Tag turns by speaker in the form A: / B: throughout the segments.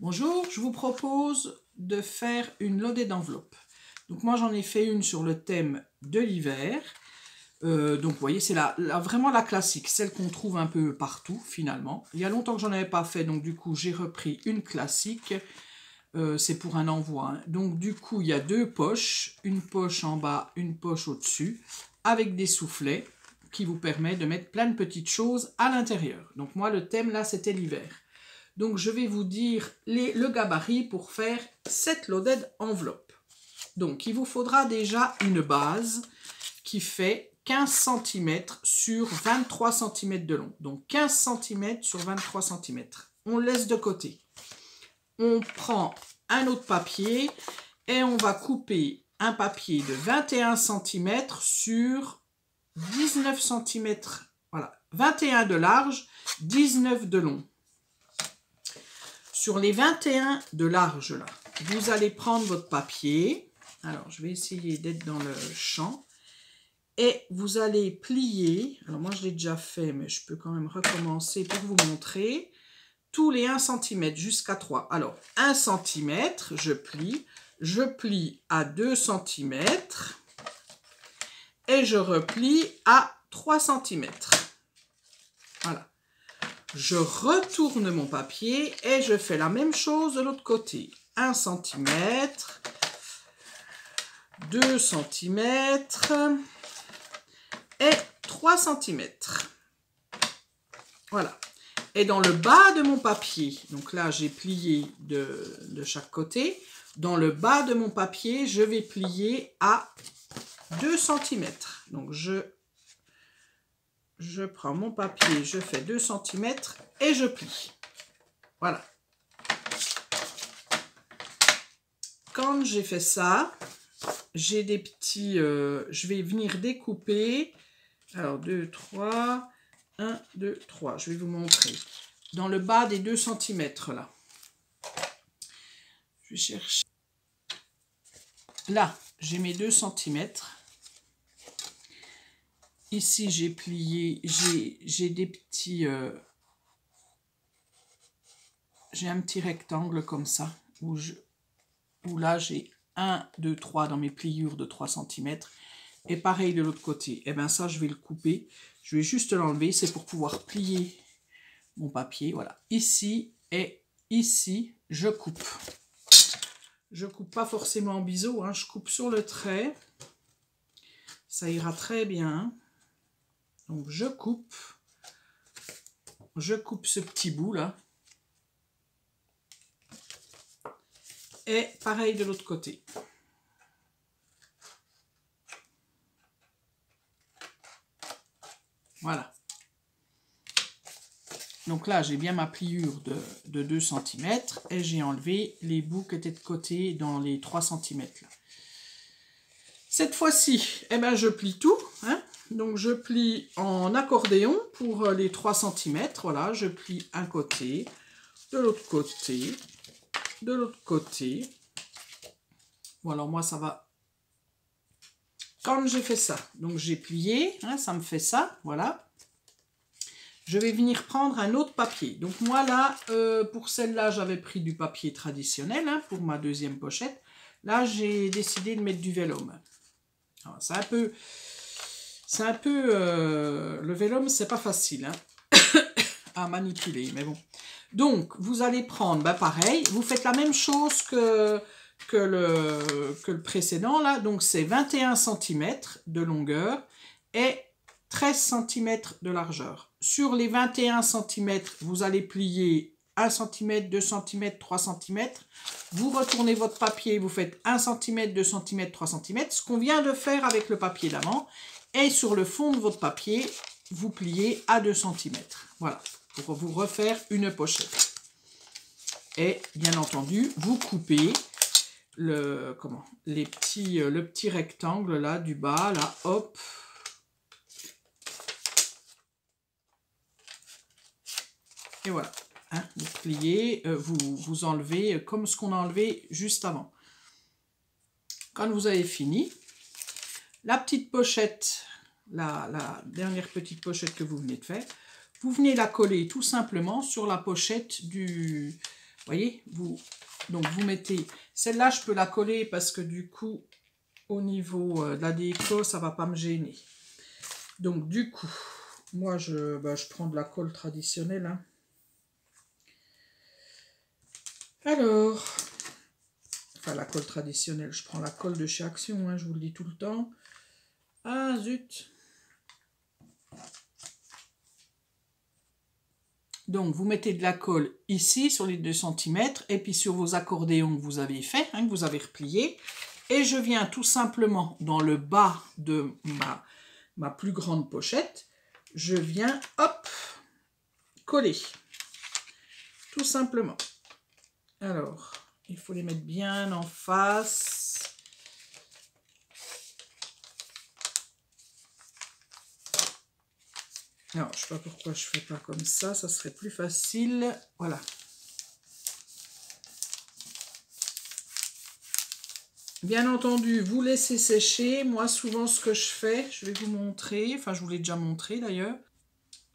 A: Bonjour, je vous propose de faire une loaded enveloppe. Donc moi j'en ai fait une sur le thème de l'hiver. Donc vous voyez, c'est vraiment la classique, celle qu'on trouve un peu partout finalement. Il y a longtemps que j'en avais pas fait, donc du coup j'ai repris une classique. C'est pour un envoi. Hein. Donc du coup il y a deux poches, une poche en bas, une poche au-dessus, avec des soufflets qui vous permettent de mettre plein de petites choses à l'intérieur. Donc moi le thème là c'était l'hiver. Donc je vais vous dire le gabarit pour faire cette loaded enveloppe. Donc il vous faudra déjà une base qui fait 15 cm sur 23 cm de long. Donc 15 cm sur 23 cm. On laisse de côté. On prend un autre papier et on va couper un papier de 21 cm sur 19 cm. Voilà, 21 de large, 19 de long. Sur les 21 de large, là, vous allez prendre votre papier. Alors, je vais essayer d'être dans le champ. Et vous allez plier. Alors, moi, je l'ai déjà fait, mais je peux quand même recommencer pour vous montrer. Tous les 1 cm jusqu'à 3. Alors, 1 cm, je plie à 2 cm et je replie à 3 cm. Voilà. Je retourne mon papier et je fais la même chose de l'autre côté. 1 cm, 2 cm et 3 cm. Voilà. Et dans le bas de mon papier, donc là j'ai plié de chaque côté, dans le bas de mon papier, je vais plier à 2 cm. Donc je prends mon papier, je fais 2 cm et je plie. Voilà. Quand j'ai fait ça, j'ai des petits... je vais venir découper. Alors 2, 3, 1, 2, 3. Je vais vous montrer. Dans le bas des 2 cm là. Je vais chercher. Là, j'ai mes 2 cm. Ici, j'ai plié, j'ai des petits... j'ai un petit rectangle comme ça, où là, j'ai 1, 2, 3 dans mes pliures de 3 cm. Et pareil de l'autre côté. Et bien ça, je vais le couper. Je vais juste l'enlever. C'est pour pouvoir plier mon papier. Voilà. Ici et ici, je coupe. Je coupe pas forcément en biseau. Hein, je coupe sur le trait. Ça ira très bien. Donc je coupe ce petit bout là. Et pareil de l'autre côté. Voilà. Donc là, j'ai bien ma pliure de 2 cm et j'ai enlevé les bouts qui étaient de côté dans les 3 cm. Là. Cette fois-ci, eh ben, je plie tout. Hein. Donc je plie en accordéon pour les 3 cm. Voilà, je plie un côté, de l'autre côté, de l'autre côté. Bon, alors moi, ça va... Quand j'ai fait ça, donc j'ai plié, hein, ça me fait ça, voilà. Je vais venir prendre un autre papier. Donc moi là, pour celle-là, j'avais pris du papier traditionnel, hein, pour ma deuxième pochette. Là, j'ai décidé de mettre du vélum. C'est un peu... le vélum, c'est pas facile hein, à manipuler, mais bon. Donc, vous allez prendre, ben pareil, vous faites la même chose que le précédent, là. Donc, c'est 21 cm de longueur et 13 cm de largeur. Sur les 21 cm, vous allez plier 1 cm, 2 cm, 3 cm. Vous retournez votre papier, vous faites 1 cm, 2 cm, 3 cm, ce qu'on vient de faire avec le papier d'avant. Et sur le fond de votre papier, vous pliez à 2 cm. Voilà, pour vous refaire une pochette. Et bien entendu, vous coupez le petit rectangle là du bas, là, hop. Et voilà. Hein, vous pliez, vous enlevez comme ce qu'on a enlevé juste avant. Quand vous avez fini, la petite pochette, la dernière petite pochette que vous venez de faire, vous venez la coller tout simplement sur la pochette voyez, donc vous mettez... Celle-là, je peux la coller parce que du coup, au niveau de la déco, ça va pas me gêner. Donc du coup, moi, je prends de la colle traditionnelle. Hein. Alors, enfin la colle traditionnelle, je prends la colle de chez Action, hein, je vous le dis tout le temps. Ah zut! Donc, vous mettez de la colle ici, sur les 2 cm, et puis sur vos accordéons que vous avez fait, hein, que vous avez repliés. Et je viens tout simplement dans le bas de ma plus grande pochette, je viens, hop, coller. Tout simplement. Alors, il faut les mettre bien en face. Alors, je ne sais pas pourquoi je ne fais pas comme ça serait plus facile. Voilà. Bien entendu, vous laissez sécher. Moi, souvent, ce que je fais, je vais vous montrer. Enfin, je vous l'ai déjà montré d'ailleurs.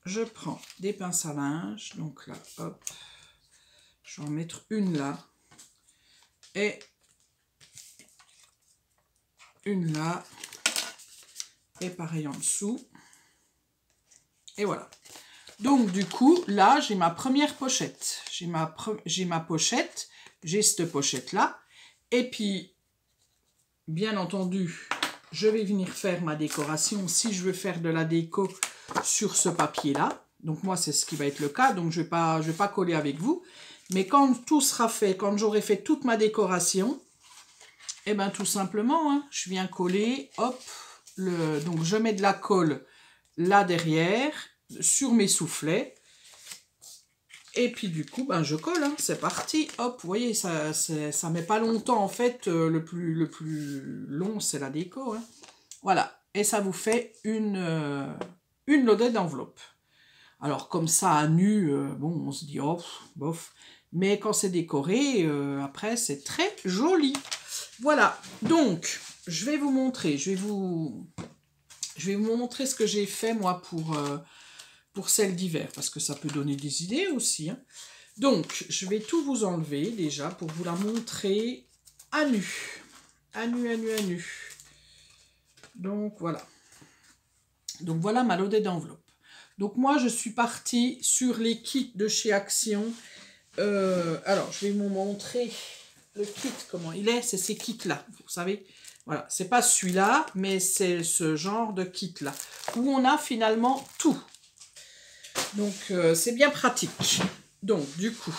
A: Je prends des pinces à linge. Donc là, hop. Je vais en mettre une là. Et une là. Et pareil en dessous. Et voilà. Donc, du coup, là, j'ai ma première pochette. J'ai ma pochette. J'ai cette pochette-là. Et puis, bien entendu, je vais venir faire ma décoration si je veux faire de la déco sur ce papier-là. Donc, moi, c'est ce qui va être le cas. Donc, je vais pas coller avec vous. Mais quand tout sera fait, quand j'aurai fait toute ma décoration, eh bien, tout simplement, hein, je viens coller, hop, donc je mets de la colle là derrière, sur mes soufflets. Et puis du coup, ben, je colle, hein, c'est parti. Hop, vous voyez, ça met pas longtemps en fait. Le plus long, c'est la déco. Hein. Voilà, et ça vous fait une loadée d'enveloppe. Alors comme ça, à nu, bon, on se dit, oh, bof. Mais quand c'est décoré, après, c'est très joli. Voilà, donc, je vais vous montrer. Je vais vous montrer ce que j'ai fait, moi, pour celle d'hiver, parce que ça peut donner des idées aussi. Hein. Donc, je vais tout vous enlever, déjà, pour vous la montrer à nu. À nu, à nu, à nu. Donc, voilà. Donc, voilà ma loadée d'enveloppe. Donc, moi, je suis partie sur les kits de chez Action. Alors, je vais vous montrer le kit, comment il est. C'est ces kits-là, vous savez. Voilà, c'est pas celui-là, mais c'est ce genre de kit-là, où on a finalement tout. Donc, c'est bien pratique. Donc, du coup,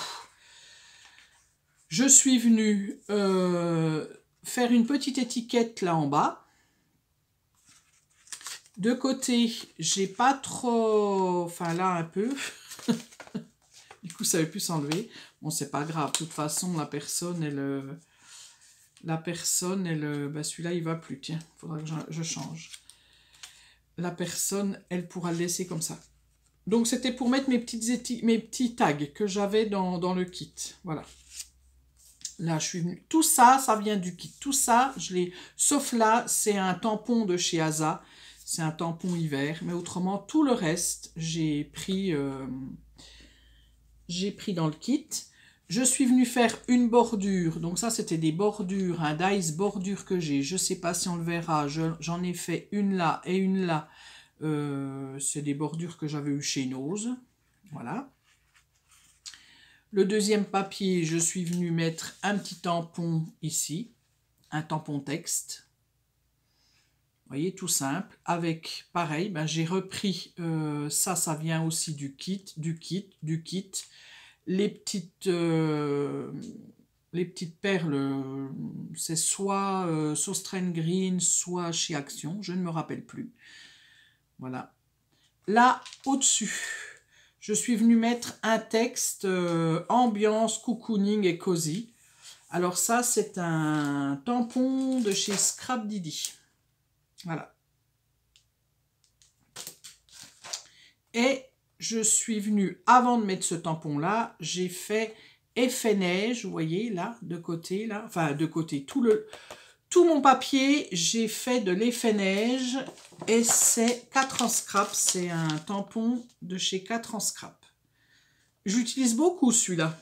A: je suis venue faire une petite étiquette là en bas. De côté, j'ai pas trop... Enfin, là, un peu. Du coup, ça avait pu s'enlever. Bon, c'est pas grave. De toute façon, la personne, elle... Ben, celui-là, il va plus. Tiens, il faudra que je change. La personne, elle pourra le laisser comme ça. Donc, c'était pour mettre mes petits tags que j'avais dans le kit. Voilà. Là, je suis venue. Tout ça, ça vient du kit. Tout ça, je l'ai... Sauf là, c'est un tampon de chez Asa. C'est un tampon hiver. Mais autrement, tout le reste, j'ai pris dans le kit. Je suis venue faire une bordure. Donc ça, c'était des bordures, un dice bordure que j'ai. Je ne sais pas si on le verra. J'en ai fait une là et une là. C'est des bordures que j'avais eues chez Nose. Voilà. Le deuxième papier, je suis venue mettre un petit tampon ici. Un tampon texte. Vous voyez, tout simple. Avec, pareil, ben, j'ai repris, ça vient aussi du kit. Les petites perles, c'est soit Sostrain Green, soit chez Action, je ne me rappelle plus. Voilà. Là, au-dessus, je suis venue mettre un texte ambiance, cocooning et cozy. Alors ça, c'est un tampon de chez Scrap Didi. Voilà. Et je suis venue, avant de mettre ce tampon-là, j'ai fait effet neige, vous voyez, là, de côté, là. Enfin, de côté, tout mon papier, j'ai fait de l'effet neige. Et c'est 4 en scrap, c'est un tampon de chez 4 en scrap. J'utilise beaucoup celui-là.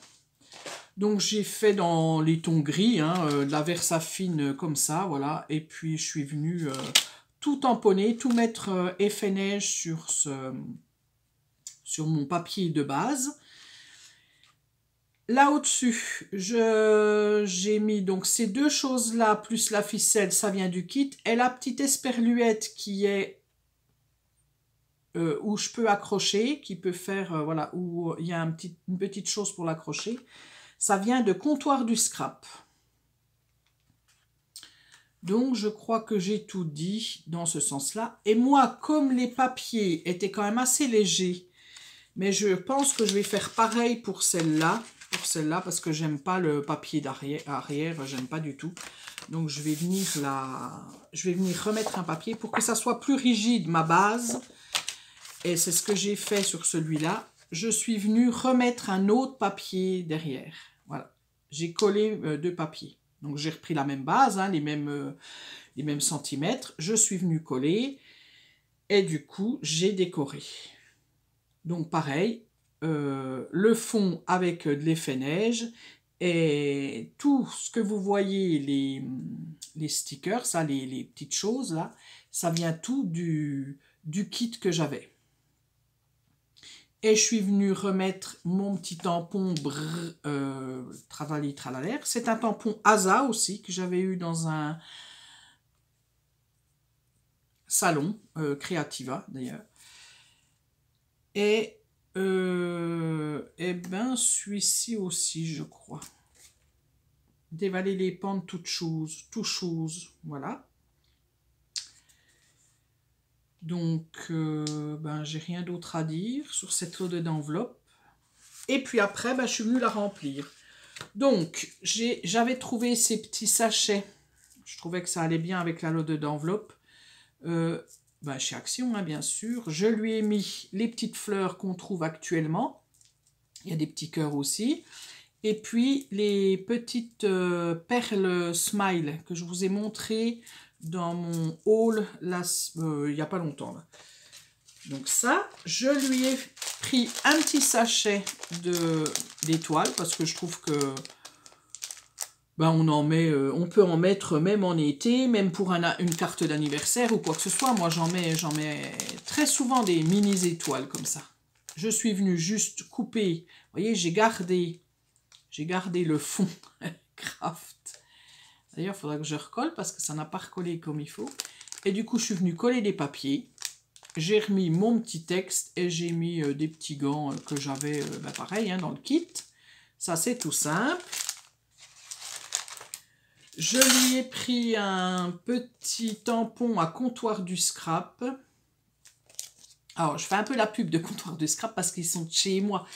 A: Donc j'ai fait dans les tons gris, hein, de la Versafine comme ça, voilà. Et puis je suis venue tout tamponner, tout mettre effet neige sur mon papier de base. Là au-dessus, j'ai mis donc ces deux choses-là, plus la ficelle, ça vient du kit. Et la petite esperluette qui est où je peux accrocher, qui peut faire, voilà, où il y a une petite chose pour l'accrocher. Ça vient de Comptoir du Scrap. Donc, je crois que j'ai tout dit dans ce sens-là. Et moi, comme les papiers étaient quand même assez légers, mais je pense que je vais faire pareil pour celle-là, parce que j'aime pas le papier d'arrière, j'aime pas du tout. Donc, je vais venir remettre un papier pour que ça soit plus rigide, ma base. Et c'est ce que j'ai fait sur celui-là. Je suis venue remettre un autre papier derrière. Voilà. J'ai collé deux papiers. Donc j'ai repris la même base, hein, les mêmes centimètres. Je suis venue coller. Et du coup, j'ai décoré. Donc pareil, le fond avec de l'effet neige. Et tout ce que vous voyez, les stickers, ça, les petites choses là, ça vient tout du kit que j'avais. Et je suis venue remettre mon petit tampon Tralali Tralalaire. C'est un tampon Asa aussi, que j'avais eu dans un salon, Creativa d'ailleurs. Et ben celui-ci aussi, je crois. Dévaler les pentes toutes choses, voilà. Donc, ben, j'ai rien d'autre à dire sur cette lourde d'enveloppe. Et puis après, ben, je suis venue la remplir. Donc, j'avais trouvé ces petits sachets. Je trouvais que ça allait bien avec la lourde d'enveloppe. Ben, chez Action, hein, bien sûr. Je lui ai mis les petites fleurs qu'on trouve actuellement. Il y a des petits cœurs aussi. Et puis, les petites perles smile que je vous ai montrées dans mon haul là, il n'y a pas longtemps. Là. Donc ça, je lui ai pris un petit sachet d'étoiles parce que je trouve que ben, on peut en mettre même en été, même pour une carte d'anniversaire ou quoi que ce soit. Moi, j'en mets très souvent des mini étoiles comme ça. Je suis venue juste couper. Vous voyez, j'ai gardé le fond craft. D'ailleurs, il faudra que je recolle parce que ça n'a pas recollé comme il faut. Et du coup, je suis venue coller des papiers. J'ai remis mon petit texte et j'ai mis des petits gants que j'avais, ben pareil, hein, dans le kit. Ça, c'est tout simple. Je lui ai pris un petit tampon à Comptoir du Scrap. Alors, je fais un peu la pub de Comptoir du Scrap parce qu'ils sont de chez moi.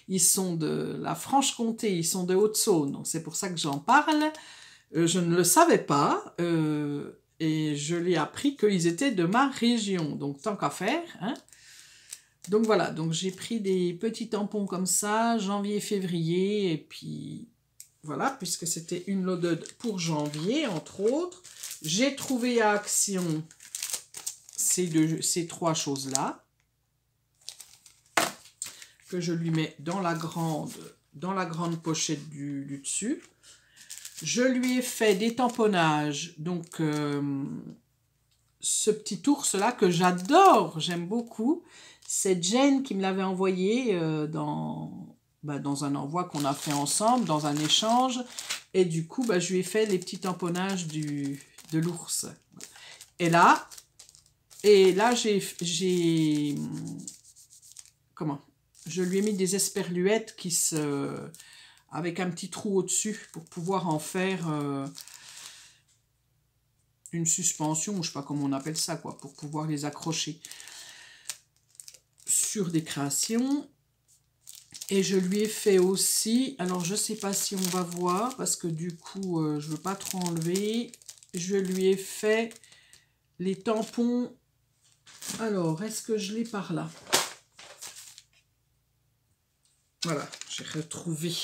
A: Ils sont de la Franche-Comté, ils sont de Haute-Saône. Donc, c'est pour ça que j'en parle. Je ne le savais pas et je l'ai appris qu'ils étaient de ma région, donc tant qu'à faire. Hein. Donc voilà, donc j'ai pris des petits tampons comme ça, janvier, février, et puis voilà, puisque c'était une loaded pour janvier, entre autres. J'ai trouvé à Action ces trois choses-là, que je lui mets dans la grande pochette du dessus. Je lui ai fait des tamponnages, donc ce petit ours-là que j'adore, j'aime beaucoup. C'est Jen qui me l'avait envoyé dans un envoi qu'on a fait ensemble, dans un échange. Et du coup, je lui ai fait les petits tamponnages de l'ours. Et là, je lui ai mis des esperluettes avec un petit trou au-dessus pour pouvoir en faire une suspension, je ne sais pas comment on appelle ça, quoi, pour pouvoir les accrocher sur des créations. Et je lui ai fait aussi, alors je ne sais pas si on va voir, parce que du coup, je ne veux pas trop enlever. Je lui ai fait les tampons. Alors, est-ce que je l'ai par là? Voilà, j'ai retrouvé.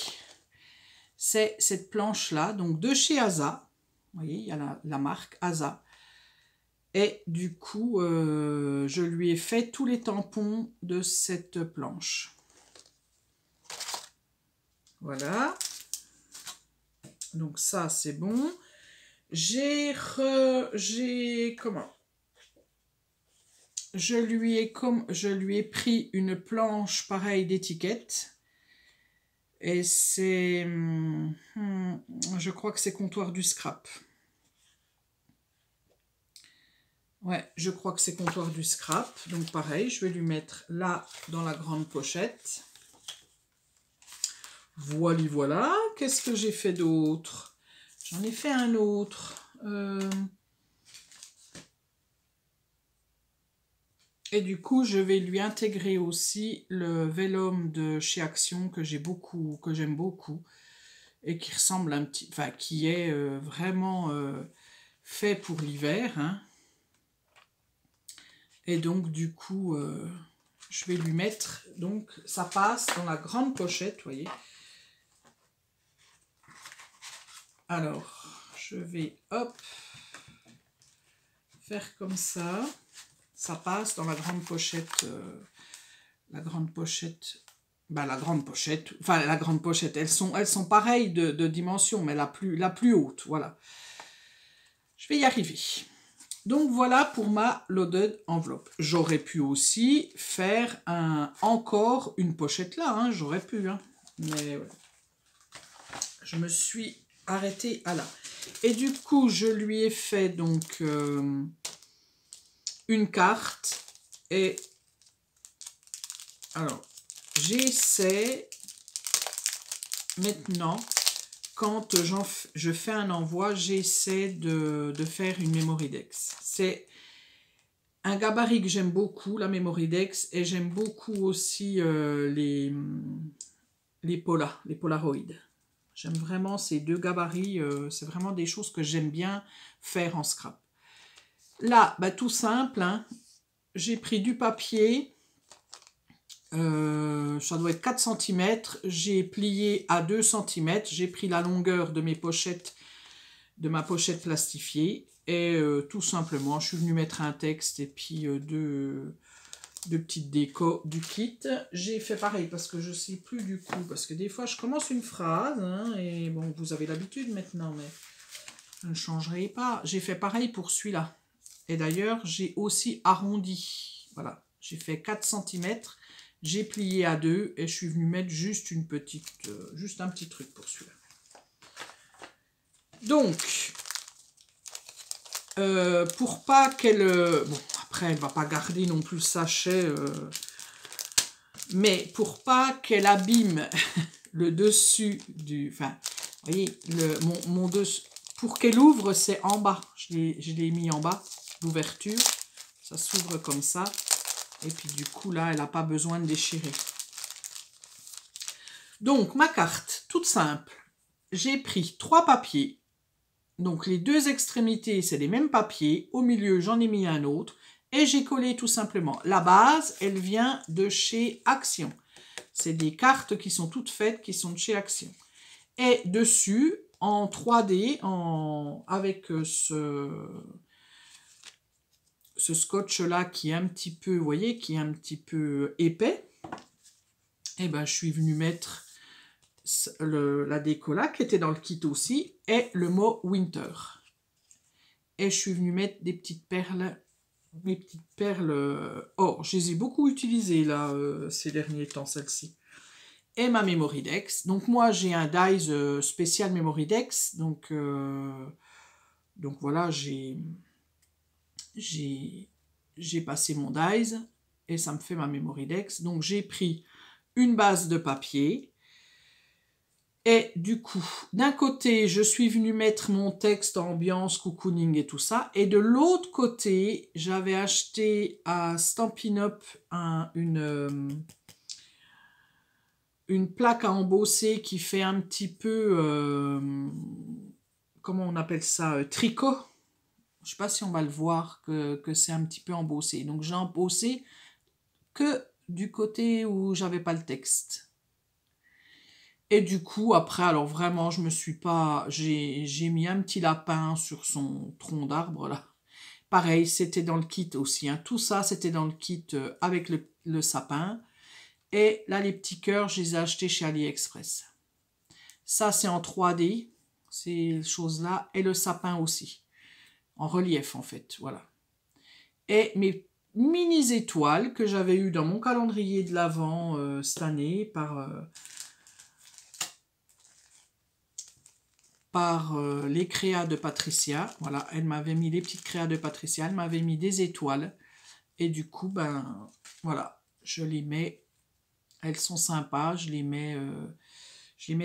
A: C'est cette planche-là, donc de chez Asa. Vous voyez, il y a la marque Asa. Et du coup, je lui ai fait tous les tampons de cette planche. Voilà. Donc ça, c'est bon. Comment? Je lui ai pris une planche pareille d'étiquette. Et c'est... je crois que c'est Comptoir du Scrap. Ouais, je crois que c'est Comptoir du Scrap. Donc pareil, je vais lui mettre là dans la grande pochette. Voilà. Qu'est-ce que j'ai fait d'autre? J'en ai fait un autre. Et du coup, je vais lui intégrer aussi le Vellum de chez Action que j'aime beaucoup et qui ressemble un petit, enfin qui est vraiment fait pour l'hiver. Hein. Et donc du coup, je vais lui mettre, donc ça passe dans la grande pochette, vous voyez. Alors, je vais, hop, faire comme ça. Ça passe dans la grande pochette, la grande pochette, elles sont pareilles de dimension, mais la plus haute, voilà. Je vais y arriver. Donc voilà pour ma loaded enveloppe. J'aurais pu aussi faire encore une pochette là, hein, j'aurais pu, hein, mais ouais. Je me suis arrêtée à là. Et du coup, je lui ai fait donc une carte. Et alors, j'essaie maintenant, quand je fais un envoi, j'essaie de faire une Memorydex. C'est un gabarit que j'aime beaucoup, la Memorydex, et j'aime beaucoup aussi les Polaroid. J'aime vraiment ces deux gabarits, c'est vraiment des choses que j'aime bien faire en scrap. Là, bah, tout simple, hein, j'ai pris du papier, ça doit être 4 cm, j'ai plié à 2 cm, j'ai pris la longueur de ma pochette plastifiée, et tout simplement, je suis venue mettre un texte et puis deux petites décos du kit. J'ai fait pareil parce que je sais plus du coup, parce que des fois je commence une phrase, hein, et bon, vous avez l'habitude maintenant, mais je ne changerai pas. J'ai fait pareil pour celui-là. Et d'ailleurs, j'ai aussi arrondi. Voilà, j'ai fait 4 cm, j'ai plié à 2 et je suis venue mettre juste un petit truc pour celui-là. Donc, pour pas qu'elle... bon, après, elle va pas garder non plus le sachet, mais pour pas qu'elle abîme le dessus du... Enfin, vous voyez, mon dessus... Pour qu'elle ouvre, c'est en bas. Je l'ai mis en bas, l'ouverture. Ça s'ouvre comme ça. Et puis du coup, là, elle n'a pas besoin de déchirer. Donc, ma carte, toute simple. J'ai pris 3 papiers. Donc, les 2 extrémités, c'est les mêmes papiers. Au milieu, j'en ai mis un autre. Et j'ai collé tout simplement. La base, elle vient de chez Action. C'est des cartes qui sont toutes faites, qui sont de chez Action. Et dessus, en 3D, avec ce scotch-là qui est un petit peu, vous voyez, qui est un petit peu épais, et ben, je suis venue mettre la déco là, qui était dans le kit aussi, et le mot Winter. Et je suis venue mettre des petites perles, mes petites perles or. Je les ai beaucoup utilisées là, ces derniers temps, celles-ci. Et ma Memorydex. Donc moi, j'ai un dies spécial Memorydex. Donc voilà, j'ai passé mon dies et ça me fait ma Memorydex. Donc j'ai pris une base de papier. Et du coup, d'un côté, je suis venue mettre mon texte ambiance, cocooning et tout ça. Et de l'autre côté, j'avais acheté à Stampin' Up une plaque à embosser qui fait un petit peu, comment on appelle ça, tricot. Je ne sais pas si on va le voir, que c'est un petit peu embossé. Donc j'ai embossé que du côté où j'avais pas le texte. Et du coup, après, alors vraiment, je me suis pas... J'ai mis un petit lapin sur son tronc d'arbre, là. Pareil, c'était dans le kit aussi. Hein. Tout ça, c'était dans le kit avec le sapin. Et là, les petits cœurs, je les ai achetés chez AliExpress. Ça, c'est en 3D. ces choses-là, et le sapin aussi, en relief en fait, voilà. Et mes mini étoiles que j'avais eues dans mon calendrier de l'Avent cette année par les créas de Patricia. Voilà, elle m'avait mis les petites créas de Patricia, elle m'avait mis des étoiles. Et du coup, ben voilà, je les mets, elles sont sympas, je les mets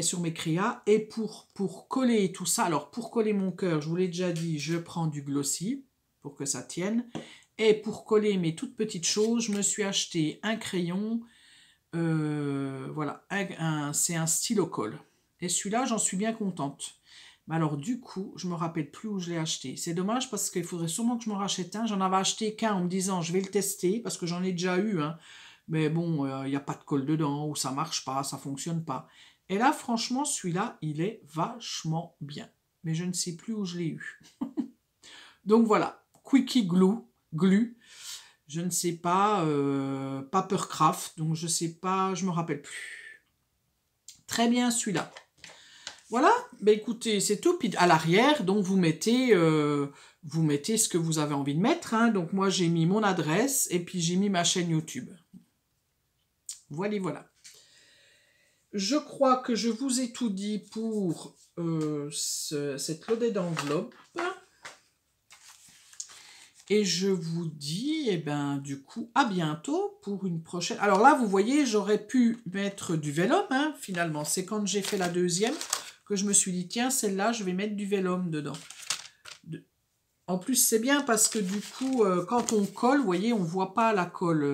A: sur mes créas. Et pour coller tout ça, alors pour coller mon cœur, je vous l'ai déjà dit, je prends du glossy pour que ça tienne. Et pour coller mes toutes petites choses, je me suis acheté un crayon, voilà, c'est un stylo colle. Et celui-là, j'en suis bien contente. Mais alors du coup, je me rappelle plus où je l'ai acheté. C'est dommage parce qu'il faudrait sûrement que je me rachète un. J'en avais acheté qu'un en me disant je vais le tester parce que j'en ai déjà eu. Hein. Mais bon, il n'y a pas de colle dedans ou ça marche pas, ça fonctionne pas. Et là, franchement, celui-là, il est vachement bien. Mais je ne sais plus où je l'ai eu. Donc voilà, Quickie Glue. Je ne sais pas, Papercraft. Donc je sais pas, je me rappelle plus. Très bien celui-là. Voilà, ben écoutez, c'est tout. Puis à l'arrière, donc vous mettez ce que vous avez envie de mettre. Hein. Donc moi j'ai mis mon adresse et puis j'ai mis ma chaîne YouTube. Voilà, voilà. Je crois que je vous ai tout dit pour cette loadée d'enveloppe. Et je vous dis, eh ben, du coup, à bientôt pour une prochaine. Alors là, vous voyez, j'aurais pu mettre du vélum, hein, finalement. C'est quand j'ai fait la deuxième que je me suis dit, tiens, celle-là, je vais mettre du vélum dedans. En plus, c'est bien parce que du coup, quand on colle, vous voyez, on ne voit pas la colle.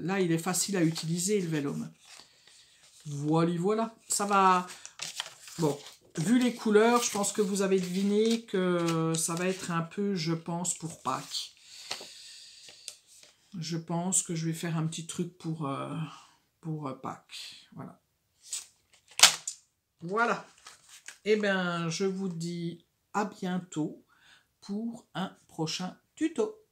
A: Là, il est facile à utiliser, le vélum. Voilà, voilà. Ça va... Bon, vu les couleurs, je pense que vous avez deviné que ça va être un peu, je pense, pour Pâques. Je pense que je vais faire un petit truc pour Pâques. Voilà. Voilà. Eh bien, je vous dis à bientôt pour un prochain tuto.